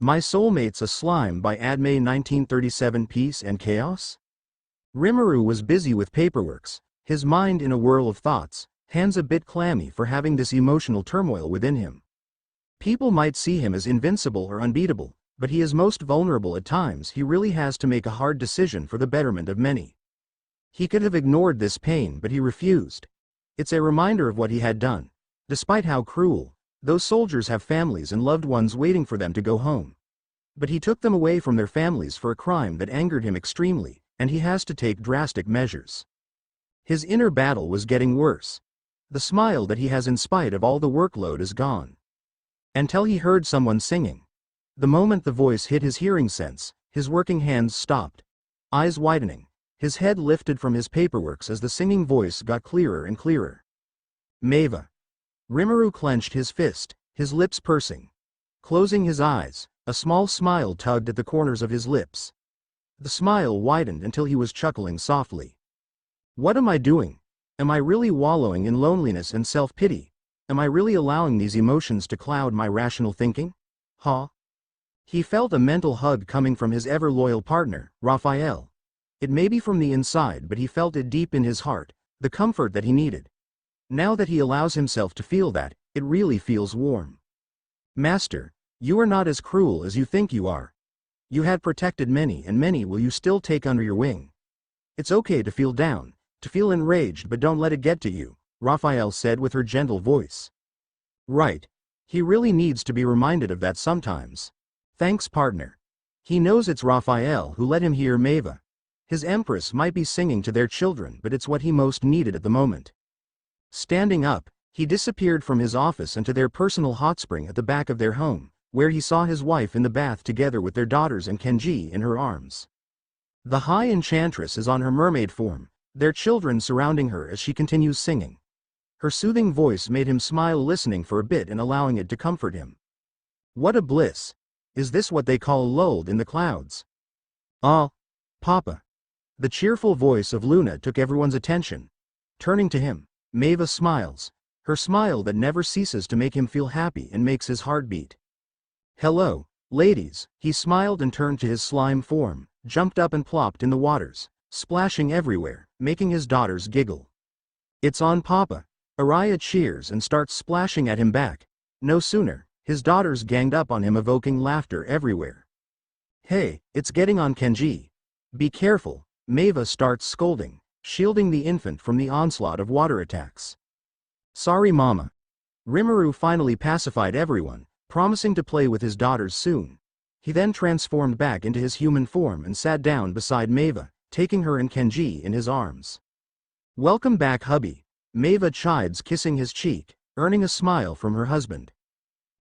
My Soulmate's a Slime by admay 1937. Peace and Chaos? Rimuru was busy with paperworks, his mind in a whirl of thoughts, hands a bit clammy for having this emotional turmoil within him. People might see him as invincible or unbeatable, but he is most vulnerable at times. He really has to make a hard decision for the betterment of many. He could have ignored this pain, but he refused. It's a reminder of what he had done. Despite how cruel, those soldiers have families and loved ones waiting for them to go home. But he took them away from their families for a crime that angered him extremely, and he has to take drastic measures. His inner battle was getting worse. The smile that he has in spite of all the workload is gone. Until he heard someone singing. The moment the voice hit his hearing sense, his working hands stopped. Eyes widening, his head lifted from his paperworks as the singing voice got clearer and clearer. Meva. Rimuru clenched his fist, his lips pursing. Closing his eyes, a small smile tugged at the corners of his lips. The smile widened until he was chuckling softly. What am I doing? Am I really wallowing in loneliness and self-pity? Am I really allowing these emotions to cloud my rational thinking? Huh? He felt a mental hug coming from his ever-loyal partner, Raphael. It may be from the inside, but he felt it deep in his heart, the comfort that he needed. Now that he allows himself to feel that, it really feels warm. Master, you are not as cruel as you think you are. You had protected many, and many will you still take under your wing. It's okay to feel down, to feel enraged, but don't let it get to you, Raphael said with her gentle voice. Right. He really needs to be reminded of that sometimes. Thanks, partner. He knows it's Raphael who let him hear Meva. His empress might be singing to their children, but it's what he most needed at the moment. Standing up, he disappeared from his office into their personal hot spring at the back of their home, where he saw his wife in the bath together with their daughters and Kenji in her arms. The High Enchantress is on her mermaid form, their children surrounding her as she continues singing. Her soothing voice made him smile, listening for a bit and allowing it to comfort him. What a bliss! Is this what they call lulled in the clouds? Ah, Papa. The cheerful voice of Luna took everyone's attention. Turning to him, Meva smiles, her smile that never ceases to make him feel happy and makes his heart beat. Hello, ladies, he smiled and turned to his slime form, jumped up and plopped in the waters, splashing everywhere, making his daughters giggle. It's on, Papa. Araya cheers and starts splashing at him back. No sooner, his daughters ganged up on him, evoking laughter everywhere. Hey, it's getting on, Kenji. Be careful, Meva starts scolding, shielding the infant from the onslaught of water attacks. Sorry, Mama. Rimuru finally pacified everyone, promising to play with his daughters soon. He then transformed back into his human form and sat down beside Meva, taking her and Kenji in his arms. Welcome back, hubby. Meva chides, kissing his cheek, earning a smile from her husband.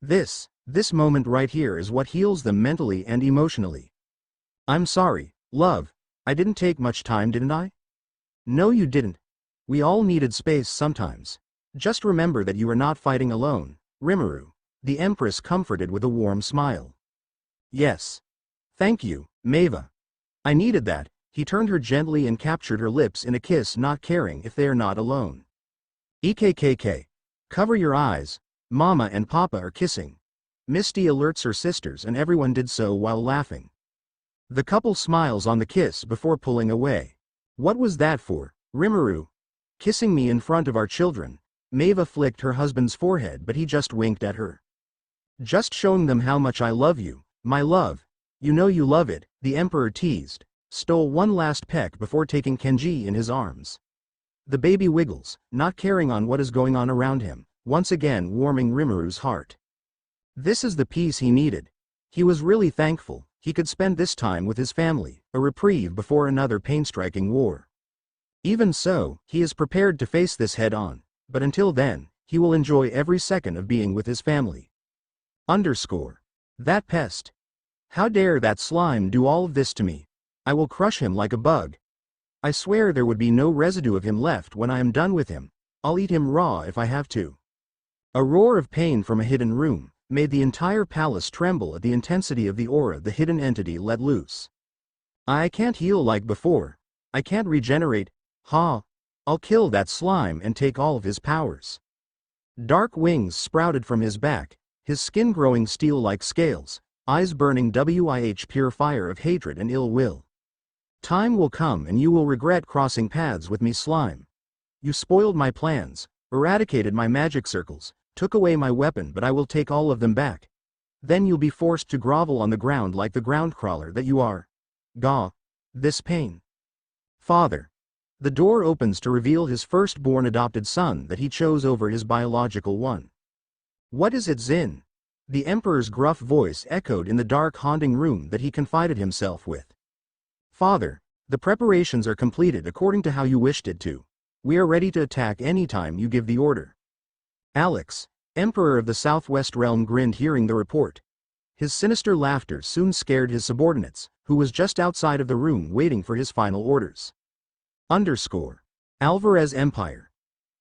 This moment right here is what heals them mentally and emotionally. I'm sorry, love. I didn't take much time, didn't I? No, you didn't. We all needed space sometimes. Just remember that you are not fighting alone, Rimuru. The Empress comforted with a warm smile. Yes. Thank you, Meva. I needed that. He turned her gently and captured her lips in a kiss, not caring if they are not alone. EKKK. Cover your eyes. Mama and Papa are kissing. Misty alerts her sisters and everyone did so while laughing. The couple smiles on the kiss before pulling away. What was that for, Rimuru? Kissing me in front of our children. Meva flicked her husband's forehead, but he just winked at her. Just showing them how much I love you, my love. You know you love it, the Emperor teased, stole one last peck before taking Kenji in his arms. The baby wiggles, not caring on what is going on around him, once again warming Rimuru's heart. This is the peace he needed. He was really thankful he could spend this time with his family, a reprieve before another pain-striking war. Even so, he is prepared to face this head-on, but until then, he will enjoy every second of being with his family. That pest. How dare that slime do all of this to me? I will crush him like a bug. I swear there would be no residue of him left when I am done with him. I'll eat him raw if I have to. A roar of pain from a hidden room made the entire palace tremble at the intensity of the aura the hidden entity let loose. I can't heal like before. I can't regenerate. I'll kill that slime and take all of his powers. Dark wings sprouted from his back, his skin growing steel-like scales, eyes burning with pure fire of hatred and ill will. Time will come and you will regret crossing paths with me, slime. You spoiled my plans, eradicated my magic circles, took away my weapon, but I will take all of them back. Then you'll be forced to grovel on the ground like the ground crawler that you are. Gah! This pain. Father. The door opens to reveal his firstborn adopted son that he chose over his biological one. What is it, Zin? The Emperor's gruff voice echoed in the dark, haunting room that he confided himself with. Father, the preparations are completed according to how you wished it to. We are ready to attack any time you give the order. Alex, Emperor of the Southwest Realm, grinned hearing the report. His sinister laughter soon scared his subordinates, who was just outside of the room waiting for his final orders. Alvarez Empire.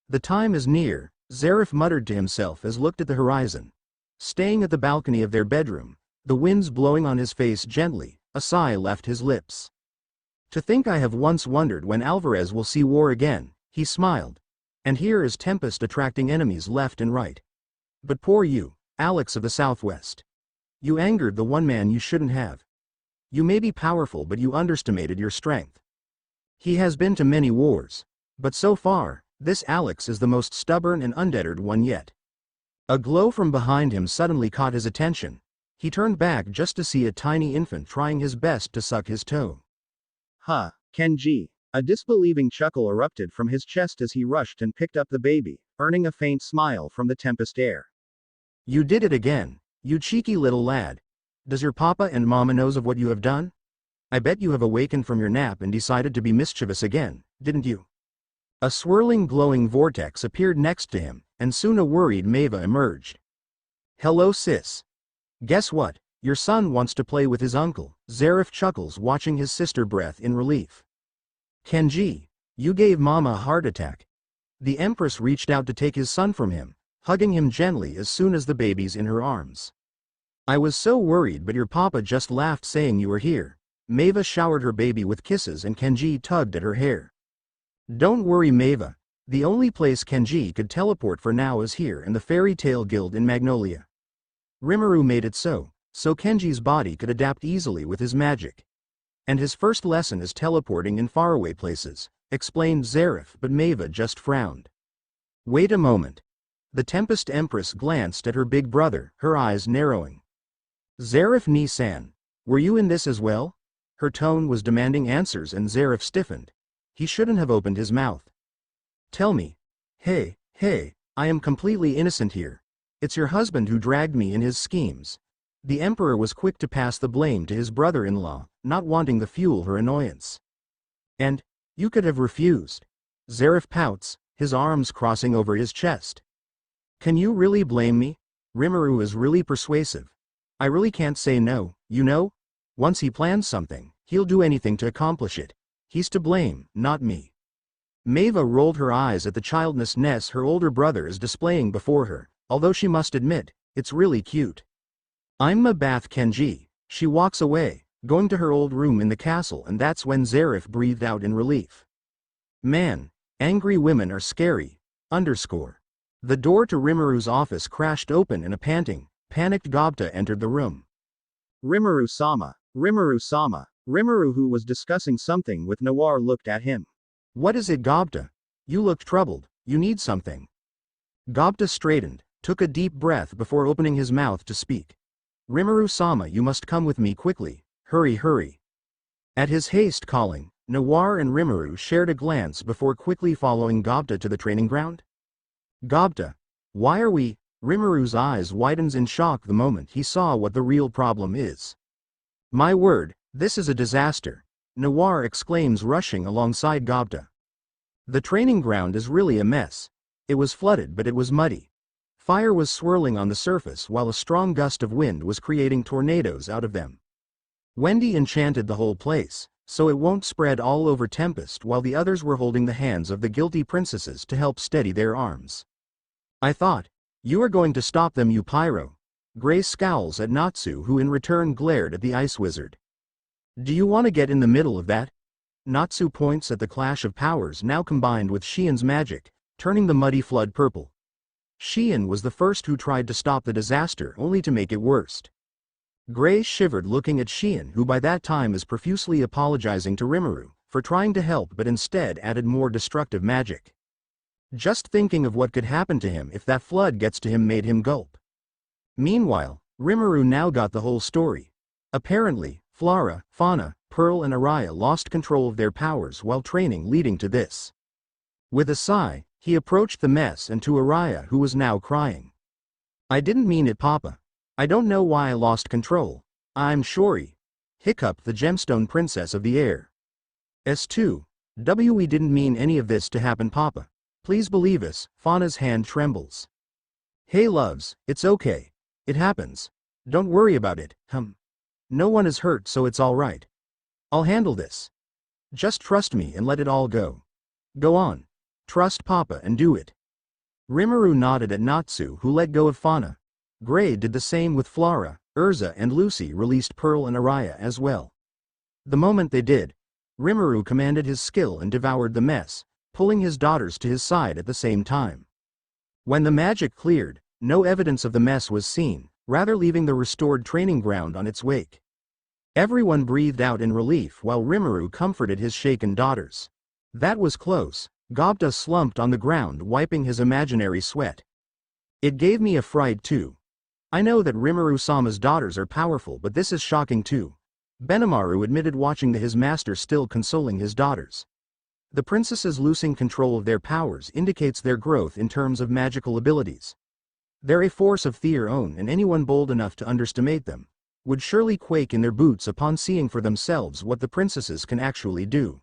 The time is near, Zarif muttered to himself as looked at the horizon. Staying at the balcony of their bedroom, the winds blowing on his face gently, a sigh left his lips. To think I have once wondered when Alvarez will see war again, he smiled. And here is Tempest attracting enemies left and right. But poor you, Alex of the Southwest. You angered the one man you shouldn't have. You may be powerful, but you underestimated your strength. He has been to many wars. But so far, this Alex is the most stubborn and undeterred one yet. A glow from behind him suddenly caught his attention. He turned back just to see a tiny infant trying his best to suck his toe. Ha, Kenji. A disbelieving chuckle erupted from his chest as he rushed and picked up the baby, earning a faint smile from the Tempest air. You did it again, you cheeky little lad. Does your papa and mama knows of what you have done? I bet you have awakened from your nap and decided to be mischievous again, didn't you? A swirling glowing vortex appeared next to him, and soon a worried Maeva emerged. Hello sis. Guess what, your son wants to play with his uncle, Zarif chuckles watching his sister breath in relief. Kenji, you gave mama a heart attack. The Empress reached out to take his son from him, hugging him gently as soon as the baby's in her arms. I was so worried, but your papa just laughed saying you were here. Maeva showered her baby with kisses and Kenji tugged at her hair. Don't worry Maeva, the only place Kenji could teleport for now is here in the Fairy Tale Guild in Magnolia. Rimuru made it so Kenji's body could adapt easily with his magic. And his first lesson is teleporting in faraway places, explained Zarif, but Maeva just frowned. Wait a moment. The Tempest Empress glanced at her big brother, her eyes narrowing. Zarif Ni-san, were you in this as well? Her tone was demanding answers and Zarif stiffened. He shouldn't have opened his mouth. Tell me. Hey, I am completely innocent here. It's your husband who dragged me in his schemes. The Emperor was quick to pass the blame to his brother-in-law, not wanting to fuel her annoyance. And, you could have refused. Zarif pouts, his arms crossing over his chest. Can you really blame me? Rimuru is really persuasive. I really can't say no, you know? Once he plans something, he'll do anything to accomplish it. He's to blame, not me. Maeva rolled her eyes at the childlessness her older brother is displaying before her, although she must admit, it's really cute. I'm a bath Kenji. She walks away, going to her old room in the castle, and that's when Zarif breathed out in relief. Man, angry women are scary. The door to Rimuru's office crashed open and a panicked Gobta entered the room. Rimuru-sama. Rimuru, who was discussing something with Noir, looked at him. What is it, Gobta? You look troubled, you need something. Gobta straightened, took a deep breath before opening his mouth to speak. Rimuru-sama, you must come with me quickly, hurry. At his haste calling, Noir and Rimuru shared a glance before quickly following Gobta to the training ground. Gobta, why are we? Rimuru's eyes widens in shock the moment he saw what the real problem is. My word, this is a disaster, Noir exclaims, rushing alongside Gobta. The training ground is really a mess. It was flooded, but it was muddy. Fire was swirling on the surface while a strong gust of wind was creating tornadoes out of them. Wendy enchanted the whole place, so it won't spread all over Tempest, while the others were holding the hands of the guilty princesses to help steady their arms. I thought, you are going to stop them, you pyro. Grace scowls at Natsu, who in return glared at the ice wizard. Do you want to get in the middle of that? Natsu points at the clash of powers now combined with Xian's magic, turning the muddy flood purple. Xian was the first who tried to stop the disaster, only to make it worse. Gray shivered looking at Xian, who by that time is profusely apologizing to Rimuru for trying to help but instead added more destructive magic. Just thinking of what could happen to him if that flood gets to him made him gulp. Meanwhile, Rimuru now got the whole story. Apparently, Flora, Fauna, Pearl and Araya lost control of their powers while training, leading to this. With a sigh, he approached the mess and to Araya, who was now crying. "I didn't mean it, Papa. I don't know why I lost control. I'm sorry," hiccuped the gemstone princess of the air. S2. We didn't mean any of this to happen, Papa. Please believe us. Fauna's hand trembles. "Hey loves, it's okay. It happens. Don't worry about it, No one is hurt, so it's all right. I'll handle this. Just trust me and let it all go. Go on. Trust Papa and do it." Rimuru nodded at Natsu, who let go of Fauna. Gray did the same with Flora, Urza and Lucy released Pearl and Araya as well. The moment they did, Rimuru commanded his skill and devoured the mess, pulling his daughters to his side at the same time. When the magic cleared, no evidence of the mess was seen, rather leaving the restored training ground on its wake. Everyone breathed out in relief while Rimuru comforted his shaken daughters. "That was close." Gobta slumped on the ground, wiping his imaginary sweat. "It gave me a fright too. I know that Rimuru-sama's daughters are powerful, but this is shocking too," Benimaru admitted, watching his master still consoling his daughters. The princesses losing control of their powers indicates their growth in terms of magical abilities. They're a force of their own, and anyone bold enough to underestimate them would surely quake in their boots upon seeing for themselves what the princesses can actually do.